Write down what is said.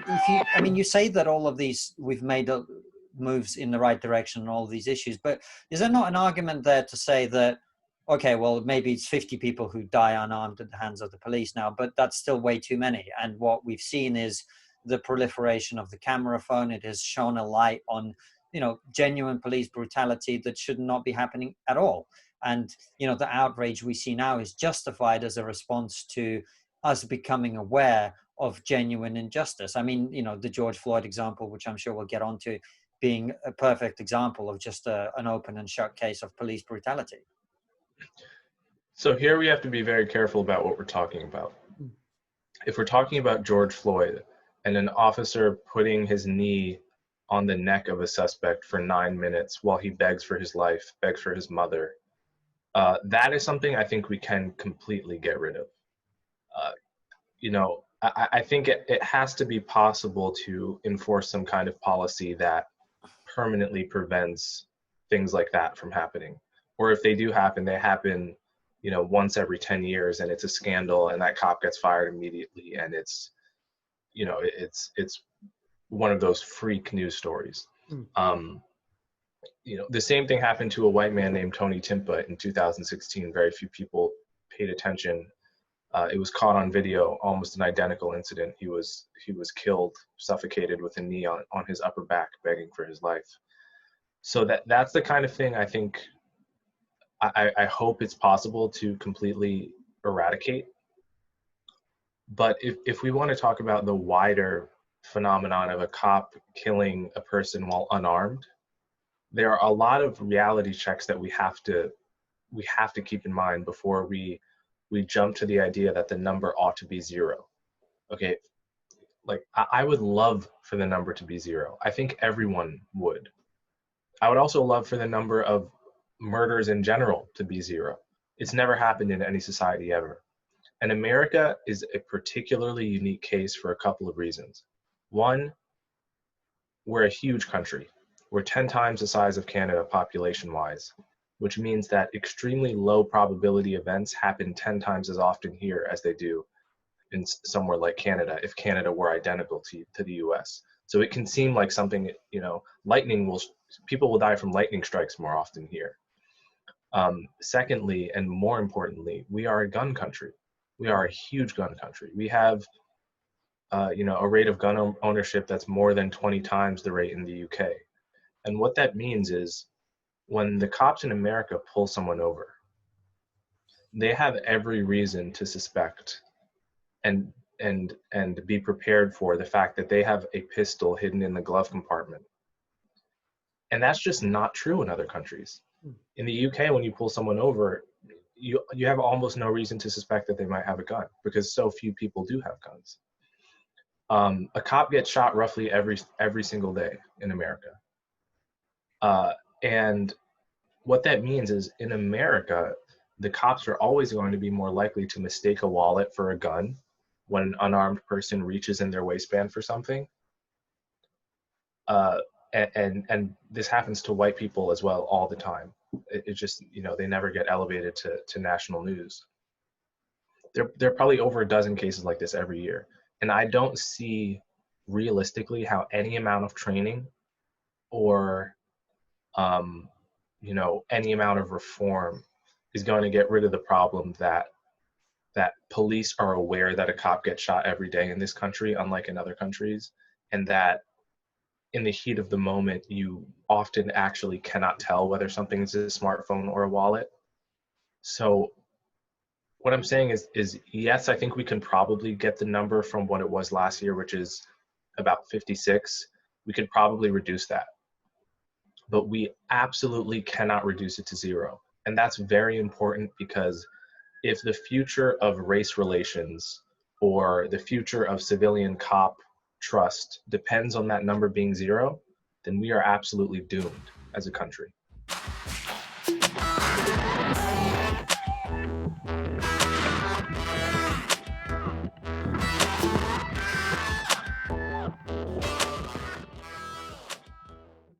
I mean, you say that all of these, we've made moves in the right direction on all of these issues, but is there not an argument there to say that, okay, well, maybe it's 50 people who die unarmed at the hands of the police now, but that's still way too many. And what we've seen is the proliferation of the camera phone. It has shone a light on, genuine police brutality that should not be happening at all. And, the outrage we see now is justified as a response to us becoming aware of genuine injustice. I mean, the George Floyd example, which I'm sure we'll get onto, being a perfect example of just an open and shut case of police brutality. So here we have to be very careful about what we're talking about. If we're talking about George Floyd and an officer putting his knee on the neck of a suspect for 9 minutes while he begs for his life, begs for his mother, that is something I think we can completely get rid of. I think it has to be possible to enforce some kind of policy that permanently prevents things like that from happening. Or if they do happen, they happen, once every 10 years, and it's a scandal, and that cop gets fired immediately, and it's one of those freak news stories. The same thing happened to a white man named Tony Timpa in 2016. Very few people paid attention. It was caught on video, almost an identical incident. He was killed, suffocated with a knee on his upper back, begging for his life. So that's the kind of thing I think I hope it's possible to completely eradicate. But if we want to talk about the wider phenomenon of a cop killing a person while unarmed, there are a lot of reality checks that we have to keep in mind before we jump to the idea that the number ought to be zero. Okay, like I would love for the number to be zero. I think everyone would. I would also love for the number of murders in general to be zero. It's never happened in any society ever. And America is a particularly unique case for a couple of reasons. One, we're a huge country. We're 10 times the size of Canada population-wise, which means that extremely low probability events happen 10 times as often here as they do in somewhere like Canada, if Canada were identical to the US. So it can seem like something, people will die from lightning strikes more often here. Secondly, and more importantly, we are a gun country. We are a huge gun country. We have, a rate of gun ownership that's more than 20 times the rate in the UK. And what that means is when the cops in America pull someone over, they have every reason to suspect and be prepared for the fact that they have a pistol hidden in the glove compartment. And that's just not true in other countries. In the UK, when you pull someone over, you have almost no reason to suspect that they might have a gun because so few people do have guns. A cop gets shot roughly every single day in America. And what that means is in America, the cops are always going to be more likely to mistake a wallet for a gun when an unarmed person reaches in their waistband for something. And this happens to white people as well all the time. It just, they never get elevated to national news. There are probably over a dozen cases like this every year. And I don't see realistically how any amount of training or, any amount of reform is going to get rid of the problem that police are aware that a cop gets shot every day in this country, unlike in other countries, and that in the heat of the moment, you often actually cannot tell whether something is a smartphone or a wallet. So what I'm saying is yes, I think we can probably get the number from what it was last year, which is about 56. We could probably reduce that. But we absolutely cannot reduce it to zero. And that's very important because if the future of race relations or the future of civilian cop trust depends on that number being zero, then we are absolutely doomed as a country.